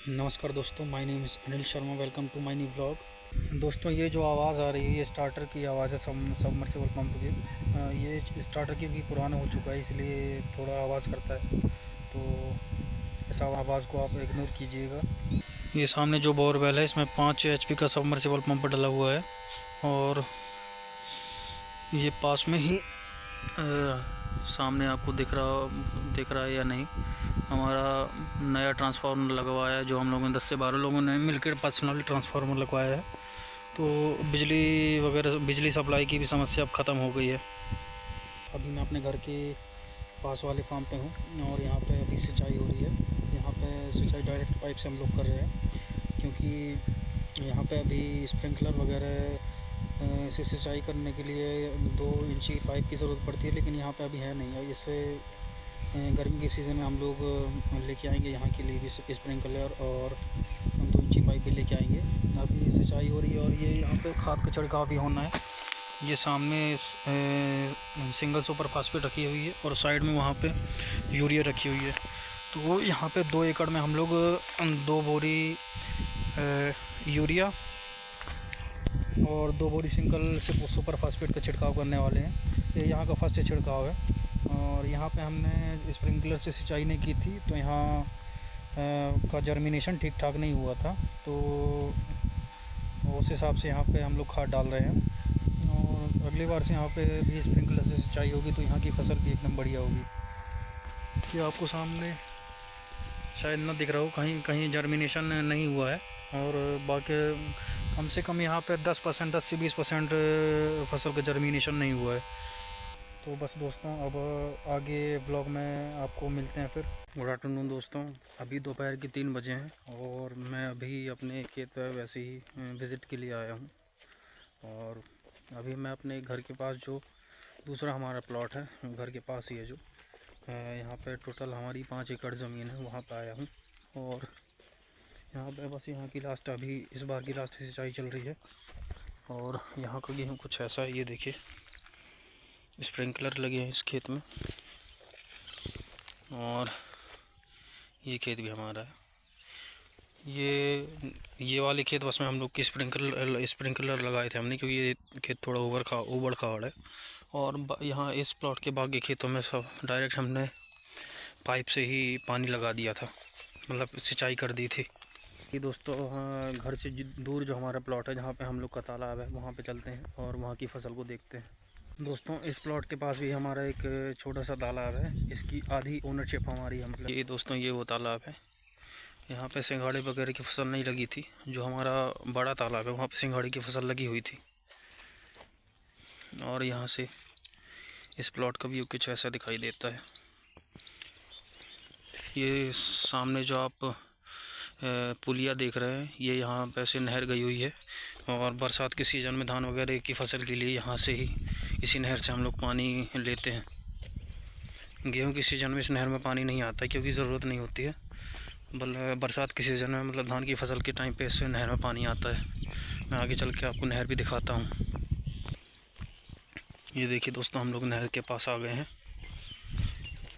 नमस्कार दोस्तों, my name is Anil Sharma. Welcome to my new blog. दोस्तों, ये जो आवाज़ आ रही है ये स्टार्टर की आवाज़ है, सबमर्सिबल पंप की। ये स्टार्टर की भी पुराना हो चुका है, इसलिए थोड़ा आवाज़ करता है। तो ऐसा आवाज़ को आप इग्नोर कीजिएगा। ये सामने जो बोरवेल है इसमें 5 HP का सबमर्सिबल पंप डला हुआ है, और ये पास में ही सामने आपको दिख रहा है या नहीं, हमारा नया ट्रांसफार्मर लगवाया है, जो हम लोगों ने 10 से 12 लोगों ने मिलकर पर्सनली ट्रांसफार्मर लगवाया है। तो बिजली सप्लाई की भी समस्या अब ख़त्म हो गई है। अभी मैं अपने घर के पास वाले फार्म पे हूँ, और यहाँ पे अभी सिंचाई हो रही है। यहाँ पे सिंचाई डायरेक्ट पाइप से हम लोग कर रहे हैं, क्योंकि यहाँ पे अभी स्प्रिंकलर वगैरह से सिंचाई करने के लिए 2 इंची पाइप की ज़रूरत पड़ती है, लेकिन यहाँ पे अभी है नहीं। और इससे गर्मी के सीज़न में हम लोग लेके आएंगे यहाँ के लिए भी स्प्रिंकलर, और 2 इंची पाइप भी लेके आएंगे। अभी सिंचाई हो रही है, और ये यहाँ पे खाद का छिड़काव भी होना है। ये सामने सिंगल सुपर फास्फेट रखी हुई है, और साइड में वहाँ पे यूरिया रखी हुई है। तो यहाँ पे 2 एकड़ में हम लोग 2 बोरी यूरिया और 2 बोरी सिंगल सुपर फास्फेट का छिड़काव करने वाले हैं। ये यहाँ का फर्स्ट छिड़काव है। और यहाँ पे हमने स्प्रिंकलर से सिंचाई नहीं की थी, तो यहाँ का जर्मिनेशन ठीक ठाक नहीं हुआ था। तो उस हिसाब से यहाँ पे हम लोग खाद डाल रहे हैं, और अगली बार से यहाँ पे भी स्प्रिंकलर से सिंचाई होगी तो यहाँ की फसल भी एकदम बढ़िया होगी। ये आपको सामने शायद ना दिख रहा हो, कहीं कहीं जर्मिनेशन नहीं हुआ है, और बाकी कम से कम यहाँ पे 10% 10 से 20% फसल का जर्मिनेशन नहीं हुआ है। तो बस दोस्तों, अब आगे ब्लॉग में आपको मिलते हैं फिर। गुड आफ्टरनून दोस्तों, अभी दोपहर के 3 बजे हैं, और मैं अभी अपने खेत पर वैसे ही विज़िट के लिए आया हूँ। और अभी मैं अपने घर के पास जो दूसरा हमारा प्लॉट है, घर के पास ही है, जो यहाँ पे टोटल हमारी 5 एकड़ ज़मीन है, वहाँ पे आया हूँ। और यहाँ पे बस यहाँ की लास्ट, अभी इस बार की लास्ट सिंचाई चल रही है। और यहाँ का गेहूँ कुछ ऐसा है, ये देखिए स्प्रिंकलर लगे हैं इस खेत में। और ये खेत भी हमारा है। ये वाले खेत बस में हम लोग की स्प्रिंकलर लगाए थे हमने, क्योंकि ये खेत थोड़ा ऊबड़ खाबड़ है। और यहाँ इस प्लॉट के बाकी खेतों में सब डायरेक्ट हमने पाइप से ही पानी लगा दिया था, मतलब सिंचाई कर दी थी। ये दोस्तों, घर से दूर जो हमारा प्लॉट है, जहाँ पे हम लोग का तालाब है, वहाँ पे चलते हैं और वहाँ की फसल को देखते हैं। दोस्तों, इस प्लॉट के पास भी हमारा एक छोटा सा तालाब है, इसकी आधी ओनरशिप हमारी है। मतलब ये दोस्तों, ये वो तालाब है, यहाँ पे सिंघाड़े वगैरह की फसल नहीं लगी थी। जो हमारा बड़ा तालाब है वहाँ पे सिंघाड़े की फसल लगी हुई थी। और यहाँ से इस प्लॉट का व्यू कुछ ऐसा दिखाई देता है। ये सामने जो आप पुलिया देख रहे हैं, ये यहाँ पे से नहर गई हुई है, और बरसात के सीज़न में धान वगैरह की फसल के लिए यहाँ से ही इसी नहर से हम लोग पानी लेते हैं। गेहूँ के सीज़न में इस नहर में पानी नहीं आता, क्योंकि ज़रूरत नहीं होती है। बरसात के सीज़न में, मतलब धान की फसल के टाइम पे, इससे नहर में पानी आता है। मैं आगे चल के आपको नहर भी दिखाता हूँ। ये देखिए दोस्तों, हम लोग नहर के पास आ गए हैं।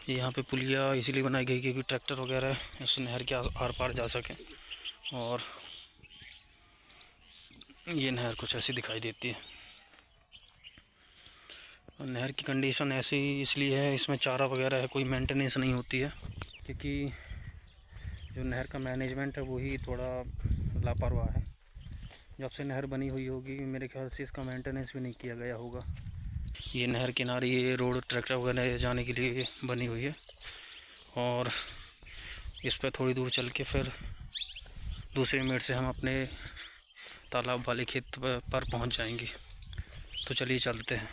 यहाँ पे पुलिया इसीलिए बनाई गई क्योंकि ट्रैक्टर वगैरह इस नहर के आर पार जा सकें। और ये नहर कुछ ऐसी दिखाई देती है। नहर की कंडीशन ऐसी इसलिए है, इसमें चारा वगैरह है, कोई मेंटेनेंस नहीं होती है, क्योंकि जो नहर का मैनेजमेंट है वही थोड़ा लापरवाह है। जब से नहर बनी हुई होगी, मेरे ख्याल से इसका मेंटेनेंस भी नहीं किया गया होगा। ये नहर किनारे ये रोड ट्रैक्टर वगैरह जाने के लिए बनी हुई है, और इस पर थोड़ी दूर चल के फिर दूसरे मेड़ से हम अपने तालाब वाले खेत पर पहुंच जाएंगे। तो चलिए चलते हैं।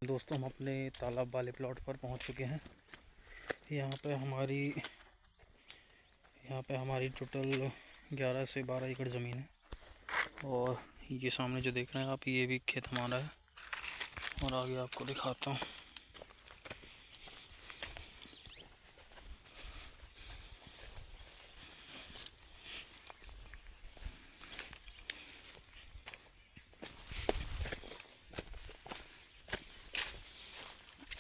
दोस्तों, हम अपने तालाब वाले प्लॉट पर पहुंच चुके हैं। यहाँ पे हमारी टोटल 11 से 12 एकड़ ज़मीन है। और ये सामने जो देख रहे हैं आप, ये भी खेत हमारा है। और आगे आपको दिखाता हूँ।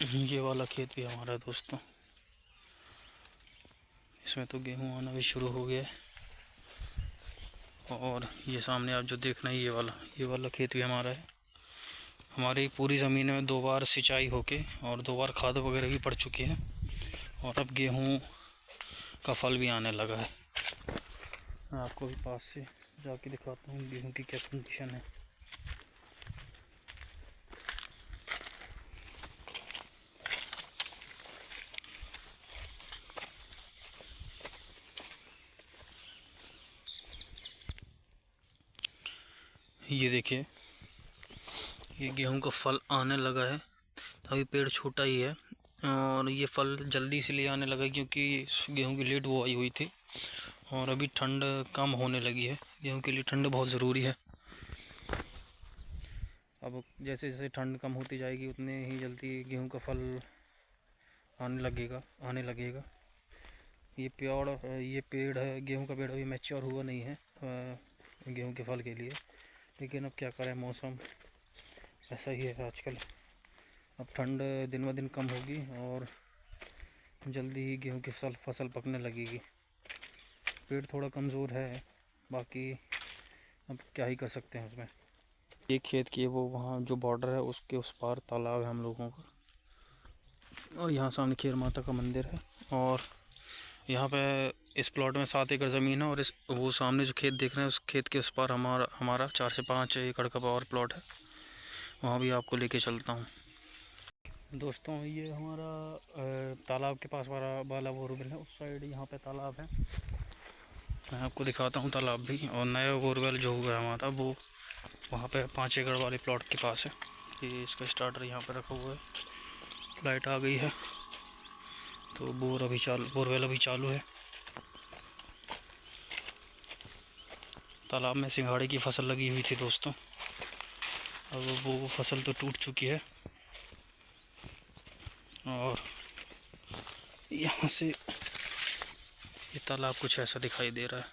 ये वाला खेत भी हमारा है दोस्तों। इसमें तो गेहूं आना भी शुरू हो गया है। और ये सामने आप जो देख रहे हैं ये वाला खेत भी हमारा है। हमारी पूरी ज़मीन में 2 बार सिंचाई होके और 2 बार खाद वगैरह भी पड़ चुकी है। और अब गेहूं का फल भी आने लगा है। मैं आपको भी पास से जाके दिखाता हूँ गेहूं की क्या कंडीशन है। ये देखिए, ये गेहूं का फल आने लगा है। अभी पेड़ छोटा ही है और ये फल जल्दी इसलिए आने लगा क्योंकि गेहूं की लेट बुआई हुई थी और अभी ठंड कम होने लगी है। गेहूं के लिए ठंड बहुत ज़रूरी है। अब जैसे जैसे ठंड कम होती जाएगी उतने ही जल्दी गेहूं का फल आने लगेगा। ये पेड़ है, गेहूं का पेड़ अभी मैच्योर हुआ नहीं है गेहूं के फल के लिए। लेकिन अब क्या करें, मौसम ऐसा ही है आजकल। अब ठंड दिन ब दिन कम होगी और जल्दी ही गेहूं की फसल पकने लगेगी। पेड़ थोड़ा कमज़ोर है, बाकी अब क्या ही कर सकते हैं उसमें। एक खेत की वो वहाँ जो बॉर्डर है उसके उस पार तालाब है हम लोगों का। और यहाँ सामने खीर माता का मंदिर है। और यहाँ पे इस प्लॉट में 7 एकड़ ज़मीन है और इस वो सामने जो खेत देख रहे हैं उस खेत के उस पार हमारा 4 से 5 एकड़ का और प्लॉट है। वहाँ भी आपको लेके चलता हूँ। दोस्तों ये हमारा तालाब के पास वाला बोरवेल है। उस साइड यहाँ पे तालाब है, मैं आपको दिखाता हूँ तालाब भी। और नया बोरवेल जो हुआ है हमारा वो वहाँ पे 5 एकड़ वाले प्लॉट के पास है। ये इसका स्टार्टर यहाँ पे रखा हुआ है। लाइट आ गई है तो बोरवेल अभी चालू है। तालाब में सिंघाड़े की फसल लगी हुई थी दोस्तों। अब वो फसल तो टूट चुकी है और यहाँ से ये तालाब कुछ ऐसा दिखाई दे रहा है।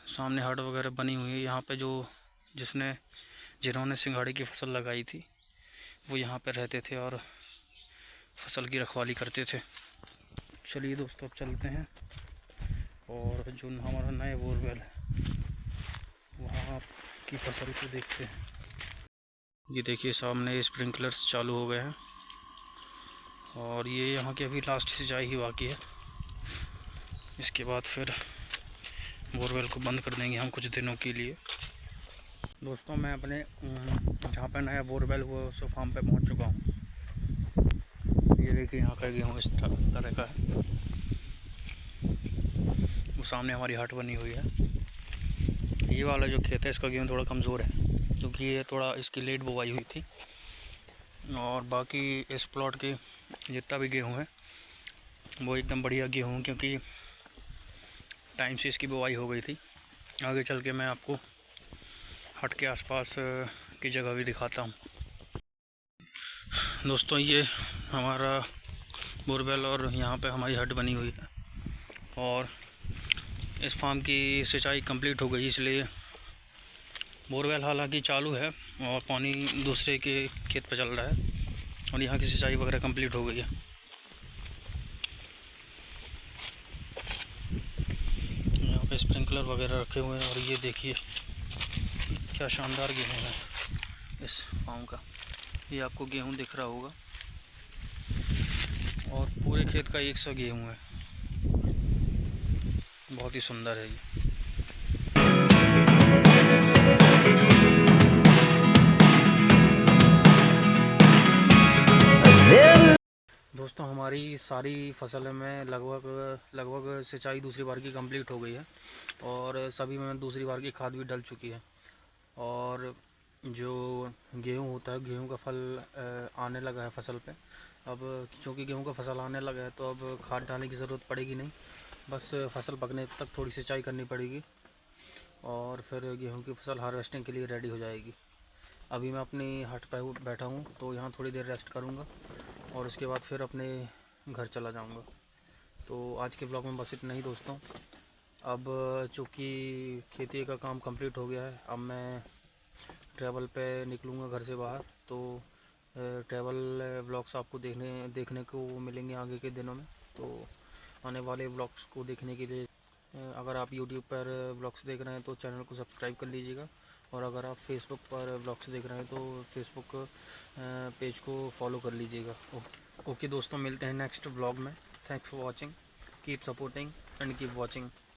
सामने हट वगैरह बनी हुई है। यहाँ पे जिन्होंने सिंघाड़े की फसल लगाई थी वो यहाँ पे रहते थे और फसल की रखवाली करते थे। चलिए दोस्तों अब चलते हैं और जो हमारा नया बोरवेल है वहाँ की फसल को देखते हैं। ये देखिए सामने स्प्रिंकलर्स चालू हो गए हैं और ये यहाँ की अभी लास्ट सिंचाई ही बाकी है। इसके बाद फिर बोरवेल को बंद कर देंगे हम कुछ दिनों के लिए। दोस्तों मैं अपने जहाँ पे नया बोरवेल हुआ उस फार्म पे पहुँच चुका हूँ। ये देखिए यहाँ का गेहूँ इस तरह का है। वो सामने हमारी हट बनी हुई है। ये वाला जो खेत है इसका गेहूँ थोड़ा कमज़ोर है क्योंकि ये थोड़ा इसकी लेट बुवाई हुई थी। और बाकी इस प्लॉट के जितना भी गेहूँ है वो एकदम बढ़िया गेहूँ, क्योंकि टाइम से इसकी बुवाई हो गई थी। आगे चल के मैं आपको हट के आसपास की जगह भी दिखाता हूँ। दोस्तों ये हमारा बोरवेल और यहाँ पे हमारी हट बनी हुई है और इस फार्म की सिंचाई कंप्लीट हो गई, इसलिए बोरवेल हालांकि चालू है और पानी दूसरे के खेत पे चल रहा है और यहाँ की सिंचाई वगैरह कंप्लीट हो गई है। यहाँ पे स्प्रिंकलर वगैरह रखे हुए हैं और ये देखिए क्या शानदार गेहूँ है इस फार्म का। ये आपको गेहूँ दिख रहा होगा और पूरे खेत का एक सा गेहूँ है। बहुत ही सुंदर है ये। दोस्तों हमारी सारी फसल में लगभग सिंचाई दूसरी बार की कंप्लीट हो गई है और सभी में दूसरी बार की खाद भी डल चुकी है। और जो गेहूँ होता है, गेहूँ का फल आने लगा है फसल पे। अब क्योंकि गेहूँ का फसल आने लगा है तो अब खाद डालने की ज़रूरत पड़ेगी नहीं, बस फसल पकने तक थोड़ी सिंचाई करनी पड़ेगी और फिर गेहूँ की फसल हार्वेस्टिंग के लिए रेडी हो जाएगी। अभी मैं अपनी हट पे बैठा हूँ, तो यहाँ थोड़ी देर रेस्ट करूँगा और उसके बाद फिर अपने घर चला जाऊँगा। तो आज के ब्लॉग में बस इतना ही दोस्तों। अब चूँकि खेती का काम कंप्लीट हो गया है, अब मैं ट्रैवल पे निकलूँगा घर से बाहर। तो ट्रैवल ब्लॉग्स आपको देखने को मिलेंगे आगे के दिनों में। तो आने वाले ब्लॉग्स को देखने के लिए अगर आप YouTube पर ब्लॉग्स देख रहे हैं तो चैनल को सब्सक्राइब कर लीजिएगा, और अगर आप फेसबुक पर ब्लॉग्स देख रहे हैं तो फेसबुक पेज को फॉलो कर लीजिएगा। ओके दोस्तों, मिलते हैं नेक्स्ट ब्लॉग में। Thanks for watching, keep supporting and keep watching.